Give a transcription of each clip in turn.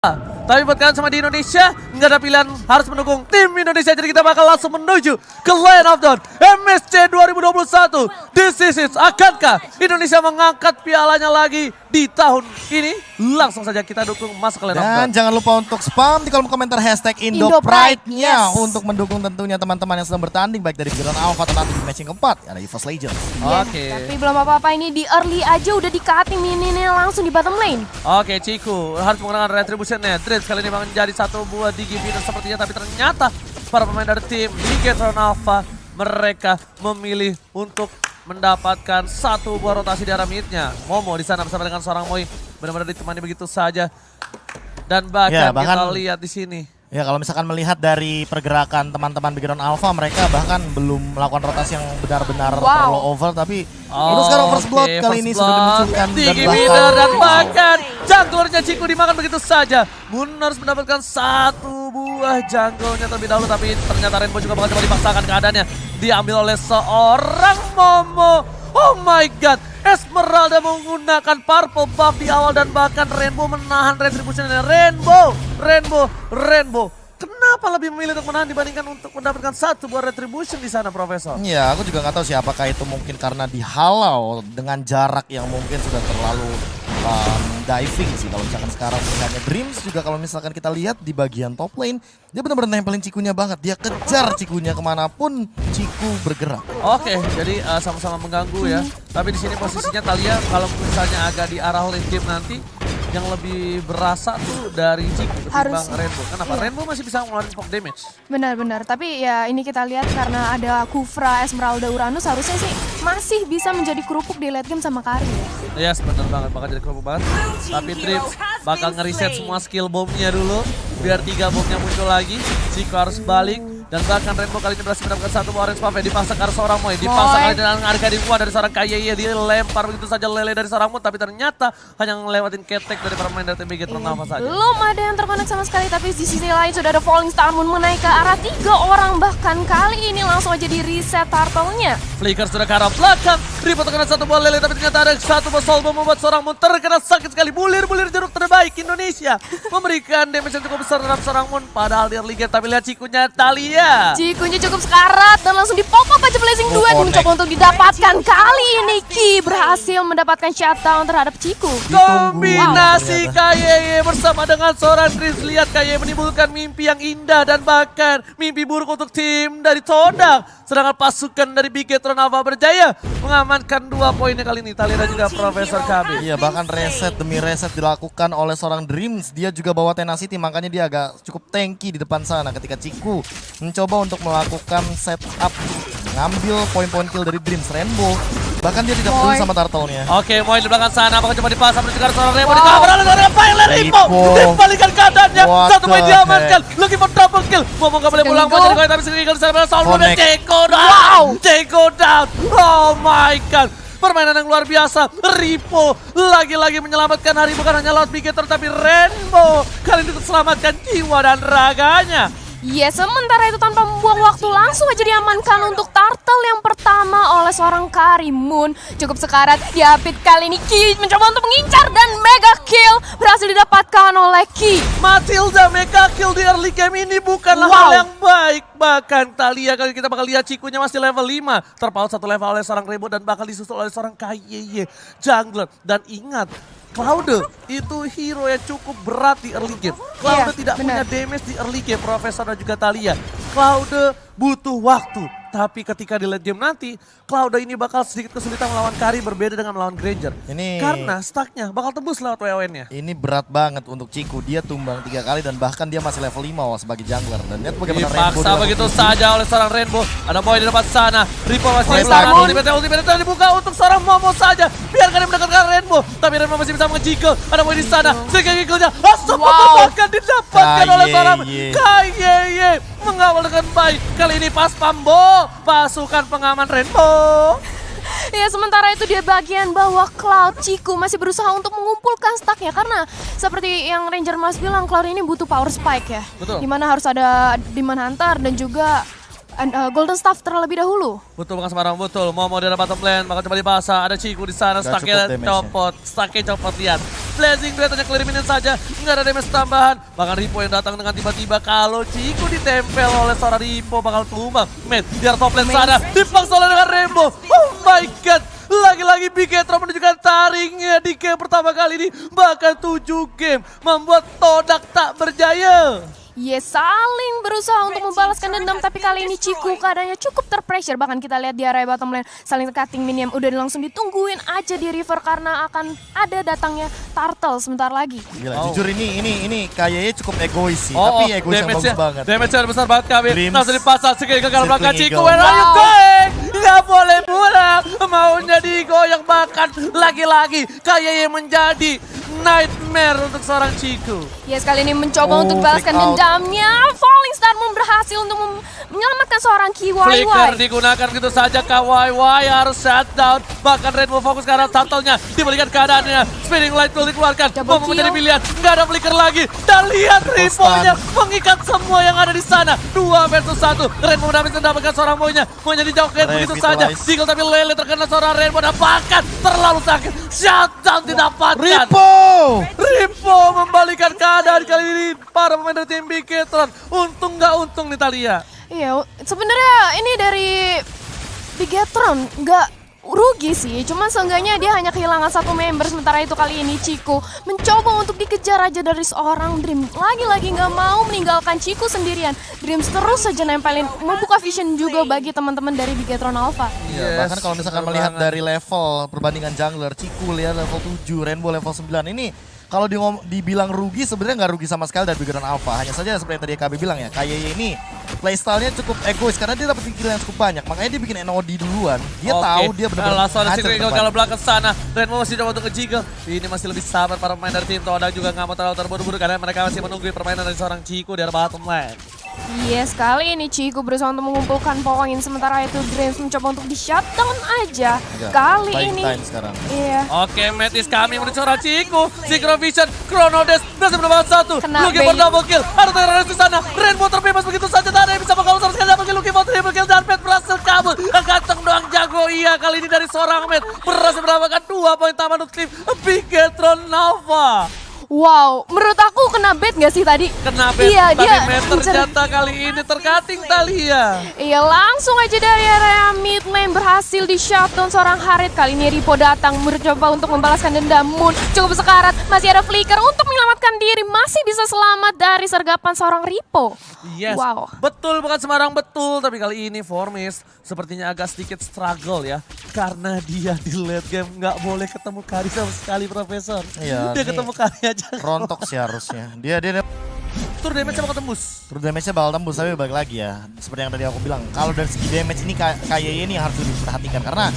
Tapi buat kalian sama di Indonesia, nggak ada pilihan, harus mendukung tim Indonesia. Jadi kita bakal langsung menuju ke Land of Dawn MSC 2021. This is it. Akankah Indonesia mengangkat pialanya lagi di tahun ini? Langsung saja kita dukung masuk ke Land of Dawn. Dan jangan lupa untuk spam di kolom komentar hashtag IndoPride-nya untuk mendukung tentunya teman-teman yang sedang bertanding baik dari Grand Alpha atau nanti di matching keempat ada EVOS Legends. Oke. Tapi belum apa-apa, ini di early aja udah di-cutting mininya langsung di bottom lane. Oke, Ciku harus menggunakan retribution-nya. Dreads kali ini menjadi satu buah Digi Winner sepertinya, tapi ternyata para pemain dari tim Ligatron Alpha mereka memilih untuk mendapatkan satu buah rotasi di arah mid-nya. Momo di sana bersama dengan seorang Moi benar-benar ditemani begitu saja. Dan bahkan kita lihat di sini. Ya kalau misalkan melihat dari pergerakan teman-teman Background Alpha, mereka bahkan belum melakukan rotasi yang benar-benar terlalu over, tapi itu sekarang First Blood kali ini sudah dimunculkan dan bahkan junglernya Ciku dimakan begitu saja. Moon harus mendapatkan satu buah jungle-nya terlebih dahulu, tapi ternyata Rainbow juga bakal coba dipaksakan keadaannya. Diambil oleh seorang Momo. Oh my god, Esmeralda menggunakan purple buff di awal dan bahkan Rainbow menahan retribution-nya. Rainbow. Kenapa lebih memilih untuk menahan dibandingkan untuk mendapatkan satu buah retribution di sana, Profesor? Iya, aku juga nggak tahu sih apakah itu mungkin karena dihalau dengan jarak yang mungkin sudah terlalu diving sih. Kalau misalkan sekarang misalnya Dreams juga kalau misalkan kita lihat di bagian top lane, dia benar-benar nempelin Cikunya banget. Dia kejar Cikunya kemanapun Ciku bergerak. Oke, jadi sama-sama mengganggu ya. Tapi di sini posisinya Thalia kalau misalnya agak di arah late game nanti, yang lebih berasa tuh dari Ciku ketimbang Rainbow. Kenapa? Iya. Rainbow masih bisa ngeluarin poke damage. Benar-benar, tapi ya ini kita lihat karena ada Kufra, Esmeralda, Uranus harusnya sih masih bisa menjadi kerupuk di late game sama Kari ya. Yes, bener banget, bakal jadi kerupuk banget. Tapi Dreams bakal ngereset semua skill bomnya dulu, biar 3 bomnya muncul lagi. Ciku harus balik. Dan bahkan Rainbow kali ini berhasil mendapatkan satu orange buff ya. Dipaksa ke arah seorang Moi. Dipaksa kali dengan harga dibuat dari seorang Kayeye. Dia lempar begitu saja lele dari seorang Moon. Tapi ternyata hanya ngelewatin ketek dari pemain dari TBG Ternama saja. Belum ada yang terkonek sama sekali. Tapi di sisi lain sudah ada Falling Star Moon menaik ke arah 3 orang. Bahkan kali ini langsung aja di reset turtle-nya. Flicker sudah ke arah belakang. Ripot terkena satu buah lele. Tapi ternyata ada satu buah soul bomb membuat seorang Moon terkena sakit sekali. Bulir-bulir jeruk terbaik Indonesia. Memberikan damage yang cukup besar terhadap seorang Moon. Padahal dia liga. Tapi lihat Cikunya Thalia. Cikunya cukup sekarat dan langsung di-pop-up aja Blazing Duet mencoba untuk didapatkan. Kali ini Ki berhasil mendapatkan shutdown terhadap Ciku. Kombinasi Kayeye bersama dengan seorang Dreams. Lihat Kayeye menimbulkan mimpi yang indah dan bahkan mimpi buruk untuk tim dari Todak. Sedangkan pasukan dari Bigetron Alpha berjaya mengamankan 2 poinnya kali ini. Thalia dan juga Profesor KB. Iya, bahkan reset demi reset dilakukan oleh seorang Dreams. Dia juga bawa Tenacity, makanya dia agak cukup tanky di depan sana ketika Ciku mencoba untuk melakukan setup, ngambil poin-poin kill dari Dreams. Rainbow bahkan dia tidak peduli sama turtle-nya. Oke, Moi di belakang sana, apakah coba dipasang menuju seorang Rainbow di kamar oleh seorang Violet Rainbow. Dibalikan keadaannya, satu main diamankan, looking for double kill. Momo gak boleh pulang, mau jadi koi tapi sering di sana Saul dan Jeko down. Oh my god. Permainan yang luar biasa. Ripo lagi-lagi menyelamatkan hari, bukan hanya laut Bigetter tapi Rainbow kali ini terselamatkan jiwa dan raganya. Ya, sementara itu tanpa membuang waktu langsung aja diamankan untuk turtle yang pertama oleh seorang Kari. Moon cukup sekarat. Diapit kali ini Ki mencoba untuk mengincar dan mega kill berhasil didapatkan oleh Ki. Matilda mega kill di early game ini bukanlah hal yang baik. Bahkan Thalia kali kita bakal lihat Cikunya masih level 5. Terpaut satu level oleh seorang Rainbow dan bakal disusul oleh seorang Kayeye jungler. Dan ingat, Cloud itu hero yang cukup berat di early game. Cloud tidak punya damage di early game, Profesor dan juga Thalia. Cloud butuh waktu. Tapi ketika di late game nanti, Cloud ini bakal sedikit kesulitan melawan Kari, berbeda dengan melawan Granger. Karena stacknya bakal tembus lewat WON-nya. Ini berat banget untuk Ciku. Dia tumbang 3 kali dan bahkan dia masih level 5 sebagai jungler. Dan lihat bagaimana Rainbow dipaksa begitu saja oleh seorang Rainbow. Ada Moi di depan sana. Ripo masih bersama. Ultimate dibuka untuk seorang Momo saja. Biarkan dia mendekatkan Rainbow. Tapi Rainbow masih bisa mengejiggle. Ada Moi di sana. Sehingga giggle-nya bahkan didapatkan oleh seorang Kayeye. Mengawal dengan baik. Kali ini pas Pambo. Pasukan pengaman Rainbow. Ya, sementara itu di bagian bawah Cloud, Ciku masih berusaha untuk mengumpulkan stacknya. Karena seperti yang Ranger Mas bilang, Cloud ini butuh power spike ya. Betul. Dimana harus ada Demon Hunter dan juga Golden Staff terlebih dahulu. Betul, bukan sembarang betul. Momo di bottom lane, maka coba dipasang. Ada Ciku di sana, stacknya copot, lihat. Blazing Blade hanya clear minion saja, nggak ada damage tambahan. Bahkan Ripo yang datang dengan tiba-tiba kalau Ciku ditempel oleh seorang Ripo bakal tumbang. Matt di arah top lane sana, dipaksa oleh dengan Rainbow. Oh my god, lagi-lagi Bigetron menunjukkan taringnya di game pertama kali ini. Bahkan 7 game membuat Todak tak berjaya. Yes, saling berusaha untuk membalaskan dendam, tapi kali ini Ciku keadaannya cukup terpressure. Bahkan kita lihat di area bottom lane saling cutting minion udah langsung ditungguin aja di river karena akan ada datangnya Turtle sebentar lagi. Gila, jujur ini kayaknya cukup egois sih, tapi egois yang bagus banget. Damage-nya besar banget kami. Dreams. Langsung dipasang sekali ke dalam belakang Circling Ciku. Eagle. Where are you going? Nggak boleh pulang. Maunya digoyang bahkan lagi-lagi kayaknya menjadi nightmare untuk seorang Ciku. Yes, kali ini mencoba untuk flick balaskan out. dendamnya. Falling Star berhasil untuk menyelamatkan seorang Flicker KYY. digunakan gitu saja, KYY harus shutdown. Bahkan Rainbow fokus ke arah turtle-nya, dibalikan keadaannya. Spinning Light Tool dikeluarkan, Double mau menjadi kill. pilihan. Nggak ada Flicker lagi. Dan lihat Ripo-nya mengikat semua yang ada di sana. 2 versus 1. Rainbow mendapatkan seorang Moy-nya. Moy-nya dijauhkan begitu saja. Revitalize. Deagle tapi Lele terkena seorang Rainbow dan bahkan terlalu sakit. Shutdown didapatkan. Ripo membalikan keadaan kali ini para pemain dari tim Bigetron. Untung nggak untung nih Thalia. Iya, sebenarnya ini dari Bigetron nggak rugi sih, cuman seenggaknya dia hanya kehilangan satu member. Sementara itu kali ini Ciku mencoba untuk dikejar aja dari seorang Dream. Lagi-lagi nggak mau meninggalkan Ciku sendirian. Dreams terus saja nempelin, membuka vision juga bagi teman-teman dari Bigetron Alpha. Iya, bahkan kalau misalkan melihat dari level perbandingan jungler, Ciku lihat level 7, Rainbow level 9 ini kalau dibilang rugi sebenarnya nggak rugi sama sekali dari Bigetron Alpha. Hanya saja seperti yang tadi KB bilang ya, KYY ini playstyle-nya cukup egois karena dia dapat kill yang cukup banyak. Makanya dia bikin NOD duluan. Dia tahu dia benar-benar langsung ada hancur Circling depan. kalau belakang sana. Rainbow masih coba untuk nge-jiggle. Ini masih lebih sabar para pemain dari tim Todak juga nggak mau terlalu terburu-buru karena mereka masih menunggu permainan dari seorang Ciku di arah bottom lane. Yes, kali ini Ciku berusaha untuk mengumpulkan poin. Sementara itu Dreams mencoba untuk di-shutdown aja. Enggak, Kali buying ini time sekarang. iya. Oke, Metis kami menuju seorang Ciku. Synchro Vision, Chrono Dash berhasil mendapatkan 1. Kena Lucky for bait. double kill. Ada teror di sana. Rainbow terbebas begitu saja. Tak ada yang bisa mengalau sama sekali. Double kill, Lucky for triple kill. Dan Matt berhasil kabur. Ganteng doang jago. Iya, kali ini dari seorang Matt berhasil mendapatkan 2 poin tambahan untuk tim Bigetron Alpha. Wow, menurut aku kena bait nggak sih tadi? Kena bet, Iya, tapi dia Matt ternyata kali ini terkating Thalia. Iya, langsung aja dari area mid lane berhasil di shutdown seorang Harit. Kali ini Ripo datang mencoba untuk membalaskan dendam. Moon cukup sekarat, masih ada Flicker untuk menyelamatkan diri. Masih bisa selamat dari sergapan seorang Ripo. Yes, Wow. betul bukan sembarang betul. Tapi kali ini Formis sepertinya agak sedikit struggle ya. Karena dia di late game nggak boleh ketemu Kari sama sekali, Profesor. Iya, Dia ini ketemu Kari aja. rontok sih harusnya. Dia Tur damage-nya bakal tembus. terus damage-nya bakal tembus, tapi balik lagi ya. Seperti yang tadi aku bilang, kalau dari segi damage ini KYY ini harus lebih diperhatikan karena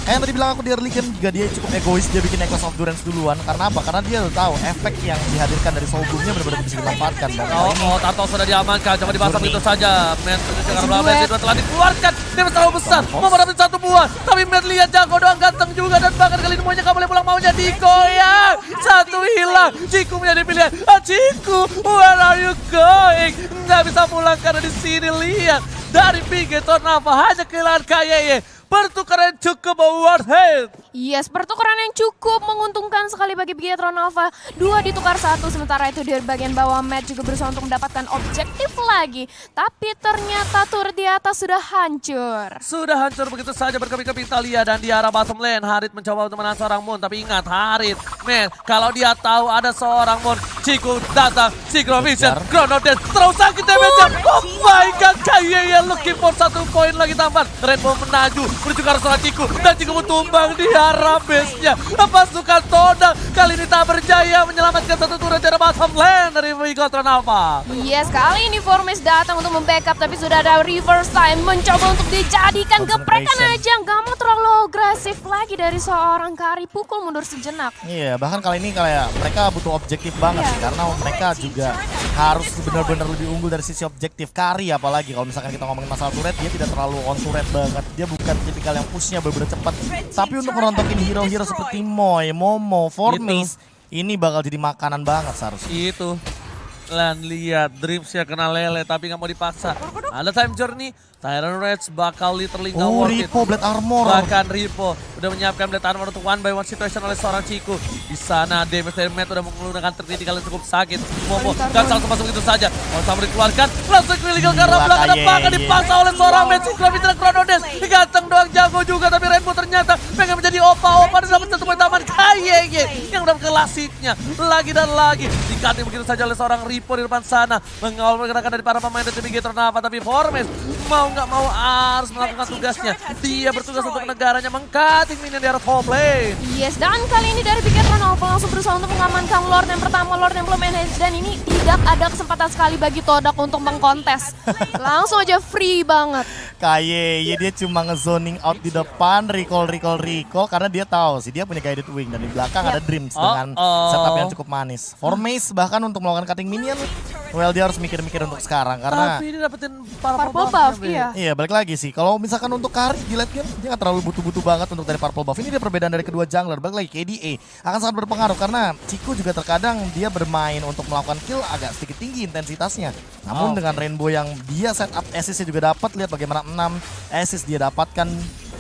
kayak yang tadi bilang aku di early game juga dia cukup egois, dia bikin Necklace of Durance duluan. Karena apa? Karena dia udah tahu efek yang dihadirkan dari Soul Bloom-nya benar-benar bisa dimanfaatkan. Dan kali ini Turtle sudah diamankan, coba dipasang Murni. begitu saja. Matt menuju ke arah Duet. belakang, Zidua telah dikeluarkan. Dia terlalu besar, mau mendapatkan 1 buah. Tapi Matt lihat jago doang, ganteng juga. Dan bahkan kali ini maunya gak boleh pulang, maunya digoyang. 1 hilang, Ciku menjadi pilihan. Ciku, where are you going? Nggak bisa pulang karena di sini lihat. Dari Bigetron Alpha hanya kehilangan KYY. Pertukaran cukup worth it. Yes, pertukaran yang cukup menguntungkan sekali bagi Bigetron Alpha. 2 ditukar 1, sementara itu di bagian bawah Matt juga berusaha untuk mendapatkan objektif lagi. Tapi ternyata turret di atas sudah hancur. Sudah hancur begitu saja berkeping-keping Thalia dan di arah bottom lane Harit mencoba untuk menahan seorang Moon. Tapi ingat Harit, man, kalau dia tahu ada seorang Moon, Ciku datang, Synchro Vision, Chrono Dash, terus sakit damage-nya. Oh my god, KYY looking for 1 poin lagi tambahan. Rainbow menaju menuju ke arah seorang Ciku dan Ciku tumbang di arah base-nya. Pasukan Todak kali ini tak berjaya menyelamatkan 1 turret di arah bottom lane dari Bigetron Alpha. Yes, kali ini Formis datang untuk membackup, tapi sudah ada reverse time mencoba untuk dijadikan geprekan aja. Gak mau terlalu agresif lagi dari seorang Kari, pukul mundur sejenak. iya, bahkan kali ini kayak mereka butuh objektif banget sih, karena mereka juga harus benar-benar lebih unggul dari sisi objektif. Kari apalagi kalau misalkan kita ngomongin masalah turret, dia tidak terlalu on turret banget. Dia bukan tipikal yang pushnya benar-benar cepat. Tapi untuk merontokin hero-hero seperti Moy, Momo, Formis, ini bakal jadi makanan banget seharusnya. Itu. Dan lihat Dreams-nya kena lele tapi nggak mau dipaksa. Ada time journey, Tyrant Rage bakal literally nggak Oh, worth it. Ripo Blade Armor. Bahkan Ripo udah menyiapkan Blade Armor untuk one by one situation oleh seorang Ciku. Di sana damage dari Matt udah menggunakan terkritikal yang cukup sakit. Momo gak langsung masuk begitu saja. Mau sama dikeluarkan, langsung critical karena Gila, belakang Kaye. bahkan dipaksa oleh seorang Matt. Sukrami tidak Chronodes. Ganteng doang jago juga tapi Rainbow ternyata pengen menjadi opa-opa dan dapat satu poin taman. Kaye yang dapat kelasitnya lagi dan lagi. Dikati begitu saja oleh seorang Ripo di depan sana. Mengawal pergerakan dari para pemain dari Bigetron apa tapi Formes mau nggak mau harus melakukan tugasnya. Dia bertugas untuk negaranya mengcutting minion di arah top lane. Yes, dan kali ini dari Bigetron Alpha langsung berusaha untuk mengamankan Lord yang pertama, Lord yang belum manage. Dan ini tidak ada kesempatan sekali bagi Todak untuk mengkontes. Langsung aja free banget. Kaye, ya dia cuma ngezoning out di depan, recall karena dia tahu sih dia punya guided wing dan di belakang ada Dreams dengan setup yang cukup manis. Formace bahkan untuk melakukan cutting minion, well dia harus mikir-mikir untuk sekarang karena Tapi dia dapetin purple Purple buff. buff, iya. iya balik lagi sih. Kalau misalkan untuk carry di late game dia nggak terlalu butuh-butuh banget untuk dari purple buff. Ini dia perbedaan dari kedua jungler. Balik lagi KDA akan sangat berpengaruh karena Ciku juga terkadang dia bermain untuk melakukan kill agak sedikit tinggi intensitasnya. Namun dengan Rainbow yang dia setup assist-nya juga dapat, lihat bagaimana 6 assist dia dapatkan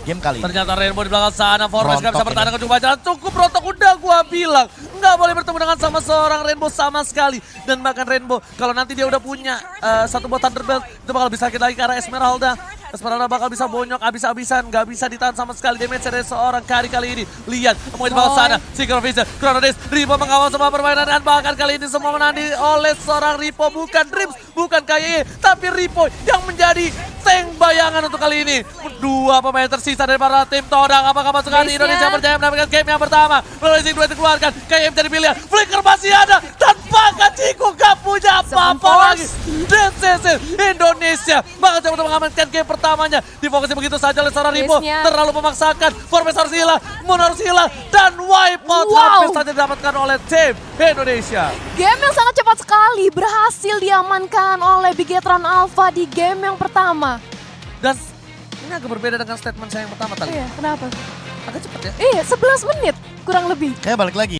game kali ini. Ternyata Rainbow di belakang sana, Formes gak bisa Rontok bertahan ke jalan. Cukup rontok, udah gua bilang. Nggak boleh bertemu dengan sama seorang Rainbow sama sekali. Dan bahkan Rainbow, kalau nanti dia udah punya satu buat Thunderbelt, itu bakal bisa sakit lagi ke arah Esmeralda. Esmeralda bakal bisa bonyok abis-abisan, nggak bisa ditahan sama sekali damage dari seorang kali ini. Lihat, mau di bawah sana, Secret Vision, Chronodes, Ripo mengawal semua permainan dan bahkan kali ini semua menandi oleh seorang Ripo, bukan Dreams, bukan KYE, tapi Ripo yang menjadi tank bayangan untuk kali ini. Dua pemain tersisa dari para tim Todak, apakah pasukan Base-nya. Indonesia percaya mendapatkan game yang pertama? Blazing Duet dikeluarkan, KYE menjadi pilihan, Flicker masih ada, dan bahkan Ciku gak punya apa-apa lagi. Dan Cecil, Indonesia, bahkan coba untuk mengamankan game pertamanya. Difokusin begitu saja oleh seorang Ripo, Base-nya. terlalu memaksakan, Formes harus hilang, Moon harus hilang, dan wipeout Wow. hampir saja didapatkan oleh tim Indonesia. Game yang sangat cepat sekali berhasil diamankan oleh Bigetron Alpha di game yang pertama. Dan ini agak berbeda dengan statement saya yang pertama tadi. Iya, kenapa? Agak cepat ya. Iya, 11 menit kurang lebih. Kayak balik lagi.